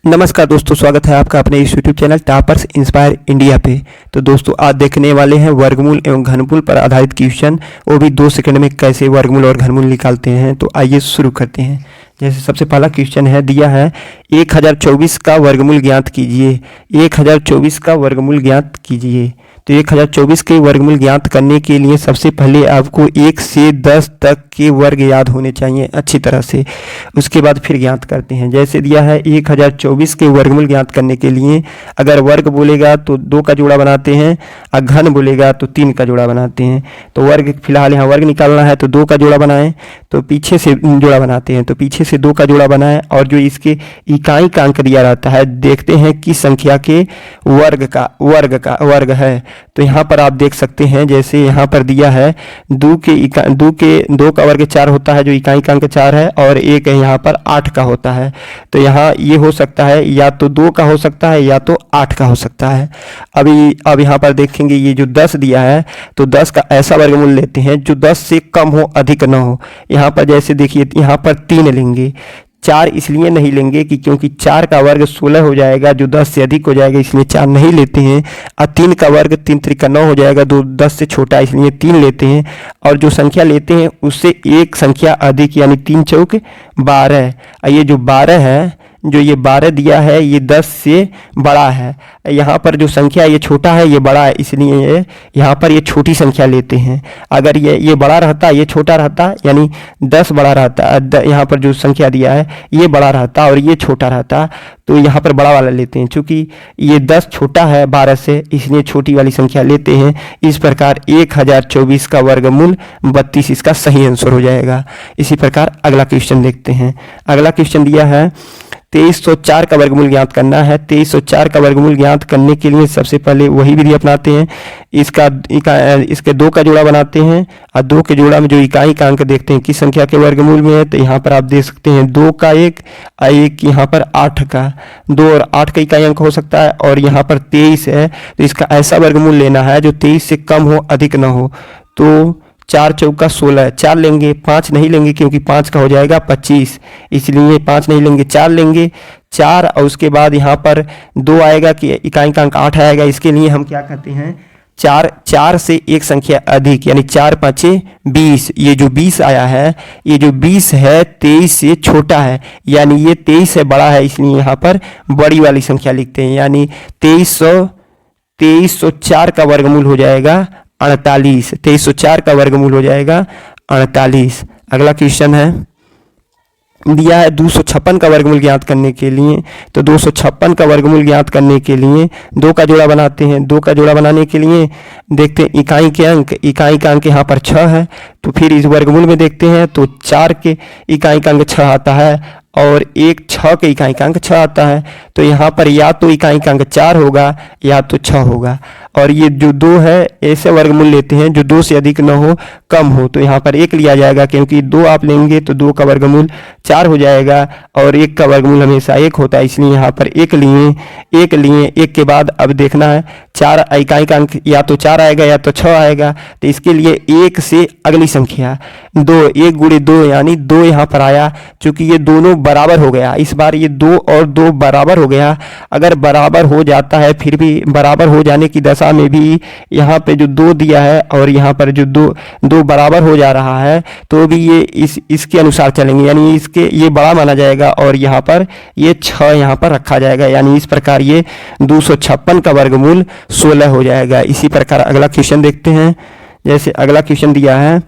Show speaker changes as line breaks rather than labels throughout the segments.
नमस्कार दोस्तों, स्वागत है आपका अपने इस YouTube channel toppers inspire India पे। तो दोस्तों आज देखने वाले हैं वर्गमूल एवं घनमूल पर आधारित क्वेश्चन, वो भी 2 सेकंड में कैसे वर्गमूल और घनमूल निकालते हैं। तो आइए शुरू करते हैं। जैसे सबसे पहला क्वेश्चन है, दिया है 1024 का वर्गमूल ज्ञात कीजिए। 1024 का वर्गमूल ज्ञात कीजिए। तो 1024 के वर्गमूल ज्ञात करने के लिए सबसे पहले आपको 1 से 10 तक के वर्ग याद होने चाहिए अच्छी तरह से, उसके बाद फिर ज्ञात करते हैं। जैसे दिया है 1024 के वर्गमूल ज्ञात करने के लिए अगर वर्ग बोलेगा तो 2 का जोड़ा बनाते हैं, और घन बोलेगा तो 3 का जोड़ा बनाते हैं। तो वर्ग फिलहाल यहाँ वर्ग निकालना है तो 2 का जोड़ा बनाएं, तो पीछे से जोड़ा बनाते हैं, तो पीछे से 2 का जोड़ा बनाएं। और जो इसके इकाई का अंक दिया रहता है, देखते हैं किस संख्या के वर्ग है। तो यहाँ पर आप देख सकते हैं, जैसे यहाँ पर दिया है 2 का वर्ग 4 होता है, जो इकाई का अंक 4 है, और एक है यहाँ पर 8 का होता है। तो यहाँ ये हो सकता है या तो 2 का हो सकता है या तो 8 का हो सकता है। अब यहाँ पर देखेंगे ये जो 10 दिया है, तो 10 का ऐसा वर्गमूल लेते हैं जो 10 से कम हो, अधिक न हो। यहाँ पर जैसे देखिए यहाँ पर 3 लेंगे, 4 इसलिए नहीं लेंगे कि क्योंकि 4 का वर्ग 16 हो जाएगा, जो 10 से अधिक हो जाएगा, इसलिए 4 नहीं लेते हैं। और 3 का वर्ग 3 त्रिका 9 हो जाएगा, 10 से छोटा, इसलिए 3 लेते हैं। और जो संख्या लेते हैं उससे एक संख्या अधिक, यानी 3 चौक 12। ये जो 12 है, जो ये 12 दिया है, ये 10 से बड़ा है। यहाँ पर जो संख्या ये छोटा है, ये बड़ा है, इसलिए यहाँ पर ये छोटी संख्या लेते हैं। अगर ये बड़ा रहता, ये छोटा रहता, यानी 10 बड़ा रहता, यहाँ पर जो संख्या दिया है ये बड़ा रहता और ये छोटा रहता, तो यहाँ पर बड़ा वाला लेते हैं। चूँकि ये 10 छोटा है 12 से, इसलिए छोटी वाली संख्या लेते हैं। इस प्रकार 1024 का वर्गमूल 32 इसका सही आंसर हो जाएगा। इसी प्रकार अगला क्वेश्चन देखते हैं। अगला क्वेश्चन दिया है 2304 का वर्गमूल ज्ञात करना है। 2304 का वर्गमूल ज्ञात करने के लिए सबसे पहले वही विधि अपनाते हैं। इसके 2 का जोड़ा बनाते हैं, और 2 के जोड़ा में जो इकाई का अंक देखते हैं किस संख्या के वर्गमूल में है। तो यहाँ पर आप देख सकते हैं 2 का 1 और 1 यहाँ पर 8 का, 2 और 8 का इकाई अंक हो सकता है। और यहाँ पर 23 है, तो इसका ऐसा वर्गमूल लेना है जो 23 से कम हो, अधिक न हो। तो 4 चौका 16, 4 लेंगे, 5 नहीं लेंगे क्योंकि 5 का हो जाएगा 25, इसलिए 5 नहीं लेंगे, 4 लेंगे। 4 और उसके बाद यहाँ पर 2 आएगा कि इकाई का अंक 8 आएगा, इसके लिए हम क्या करते हैं, 4 से एक संख्या अधिक, यानी 4 5 20। ये जो 20 आया है, ये जो 20 है 23 से छोटा है, यानी ये 23 से बड़ा है, इसलिए यहाँ पर बड़ी वाली संख्या लिखते हैं। यानी 2304 का वर्गमूल हो जाएगा 48। 2304 का वर्गमूल हो जाएगा 48। अगला क्वेश्चन है, दिया है 256 का वर्गमूल ज्ञात करने के लिए। तो 256 का वर्गमूल ज्ञात करने के लिए 2 का जोड़ा बनाते हैं। 2 का जोड़ा बनाने के लिए देखते हैं इकाई का अंक यहाँ पर 6 है, तो फिर इस वर्गमूल में देखते हैं तो 4 के इकाई का अंक 6 आता है और 6 के इकाई का अंक 6 आता है। तो यहाँ पर या तो इकाई का अंक 4 होगा या तो 6 होगा। और ये जो 2 है, ऐसे वर्गमूल लेते हैं जो 2 से अधिक न हो, कम हो। तो यहाँ पर 1 लिया जाएगा, क्योंकि 2 आप लेंगे तो 2 का वर्गमूल 4 हो जाएगा और 1 का वर्गमूल हमेशा 1 होता है, इसलिए यहाँ पर 1 लिए। 1 के बाद अब देखना है 4 इकाई का अंक या तो 4 आएगा या तो 6 आएगा। तो इसके लिए 1 से अगली संख्या 2, 1 गुणे 2 यानी 2 यहाँ पर आया। चूंकि ये दोनों बराबर हो गया, इस बार ये 2 और 2 बराबर हो गया। अगर बराबर हो जाता है, फिर भी बराबर हो जाने की दशा में भी यहाँ पे जो 2 दिया है और यहाँ पर जो 2 बराबर हो जा रहा है, तो भी ये इसके अनुसार चलेंगे, यानी इसके ये बड़ा माना जाएगा और यहाँ पर ये 6 यहाँ पर रखा जाएगा। यानी इस प्रकार ये 256 का वर्गमूल 16 हो जाएगा। इसी प्रकार अगला क्वेश्चन देखते हैं। जैसे अगला क्वेश्चन दिया है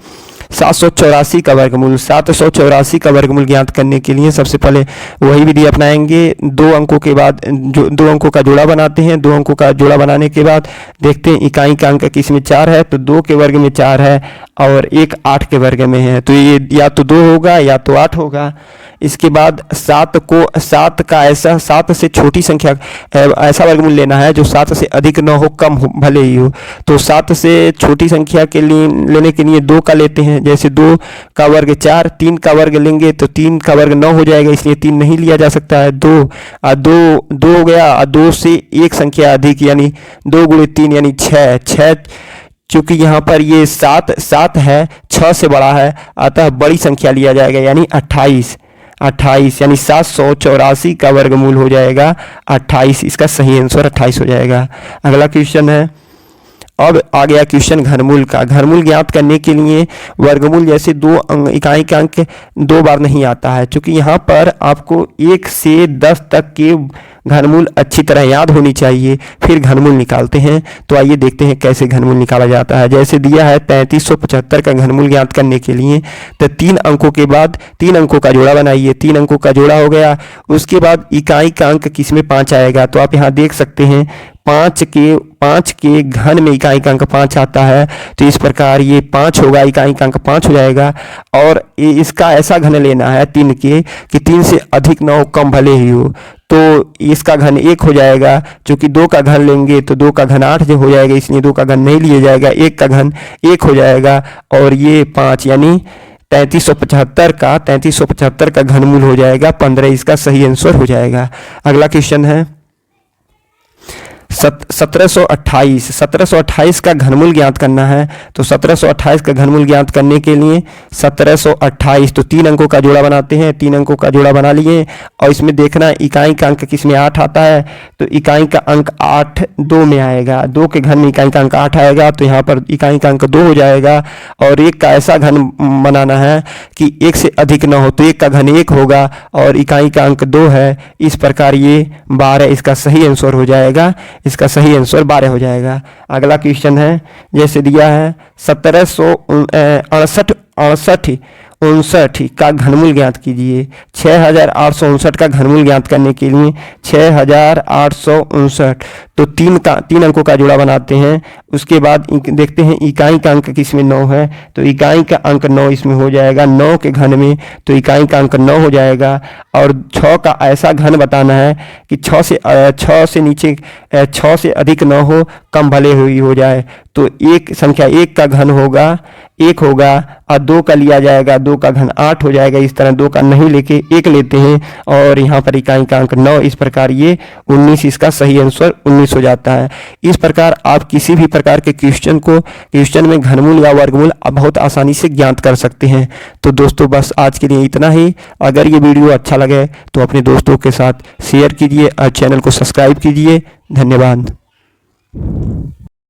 784 का वर्गमूल। 784 का वर्गमूल ज्ञात करने के लिए सबसे पहले वही विधि अपनाएंगे। 2 अंकों के बाद जो 2 अंकों का जोड़ा बनाते हैं। 2 अंकों का जोड़ा बनाने के बाद देखते हैं इकाई का अंक किसमें 4 है, तो 2 के वर्ग में 4 है और 1 8 के वर्ग में है, तो ये या तो 2 होगा या तो 8 होगा। इसके बाद 7 का ऐसा 7 से छोटी संख्या ऐसा वर्गमूल लेना है जो 7 से अधिक न हो, कम हो, भले ही हो। तो 7 से छोटी संख्या के लिए लेने के लिए 2 का लेते हैं। जैसे 2 का वर्ग 4, 3 का वर्ग लेंगे तो 3 का वर्ग 9 हो जाएगा, इसलिए 3 नहीं लिया जा सकता है। 2 हो गया, 2 से एक संख्या अधिक, यानी 2 गुणे 3 यानी 6। चूंकि यहाँ पर ये 7 है, 6 से बड़ा है, अतः बड़ी संख्या लिया जाएगा, यानी 28। 28 यानी 784 का वर्गमूल हो जाएगा 28। इसका सही आंसर 28 हो जाएगा। अगला क्वेश्चन है, अब आ गया क्वेश्चन घनमूल का। घनमूल ज्ञात करने के लिए वर्गमूल जैसे इकाई का अंक 2 बार नहीं आता है, क्योंकि यहाँ पर आपको 1 से 10 तक के घनमूल अच्छी तरह याद होनी चाहिए, फिर घनमूल निकालते हैं। तो आइए देखते हैं कैसे घनमूल निकाला जाता है। जैसे दिया है 3375 का घनमूल ज्ञात करने के लिए, तो 3 अंकों के बाद 3 अंकों का जोड़ा बनाइए। 3 अंकों का जोड़ा हो गया, उसके बाद इकाई का अंक किसमें 5 आएगा, तो आप यहाँ देख सकते हैं 5 के घन में इकाई का अंक 5 आता है, तो इस प्रकार ये 5 होगा, इकाई का अंक 5 हो जाएगा। और इसका ऐसा घन लेना है 3 के कि 3 से अधिक ना हो, कम भले ही हो, तो इसका घन 1 हो जाएगा। चूंकि 2 का घन लेंगे तो 2 का घन 8 जो हो जाएगा, इसलिए 2 का घन नहीं लिया जाएगा, 1 का घन 1 हो जाएगा। और ये 5 यानी 3375 का घनमूल हो जाएगा 15। इसका सही आंसर हो जाएगा। अगला क्वेश्चन है 1728 का घनमूल ज्ञात करना है। तो 1728 का घनमूल ज्ञात करने के लिए 1728 तो 3 अंकों का जोड़ा बनाते हैं। 3 अंकों का जोड़ा बना लिए, और इसमें देखना इकाई का अंक किस में 8 आता है, तो इकाई का अंक 8 2 में आएगा। 2 के घन में इकाई का अंक 8 आएगा, तो यहाँ पर इकाई का अंक 2 हो जाएगा। और 1 का ऐसा घन बनाना है कि 1 से अधिक ना हो, तो 1 का घन 1 होगा और इकाई का अंक 2 है। इस प्रकार ये 12, इसका सही आंसर हो जाएगा। इसका सही आंसर 12 हो जाएगा। अगला क्वेश्चन है, जैसे दिया है 1768 का घनमूल ज्ञात कीजिए। 6859 का घनमूल ज्ञात करने के लिए 6859 तो 3 अंकों का जोड़ा बनाते हैं। उसके बाद देखते हैं इकाई का अंक किसमें 9 है, तो इकाई का अंक 9 इसमें हो जाएगा। 9 के घन में तो इकाई का अंक 9 हो जाएगा। और 6 का ऐसा घन बताना है कि 6 से नीचे 6 से अधिक न हो, कम भले हुई हो जाए, तो एक संख्या 1 का घन होगा 1 होगा, और 2 का लिया जाएगा, 2 का घन 8 हो जाएगा। इस तरह 2 का नहीं लेके 1 लेते हैं, और यहाँ पर इकाई का अंक 9। इस प्रकार ये 19, इसका सही आंसर 19 हो जाता है। इस प्रकार आप किसी भी प्रकार के क्वेश्चन में घनमूल या वर्गमूल आप बहुत आसानी से ज्ञात कर सकते हैं। तो दोस्तों बस आज के लिए इतना ही। अगर ये वीडियो अच्छा लगे तो अपने दोस्तों के साथ शेयर कीजिए और चैनल को सब्सक्राइब कीजिए। धन्यवाद।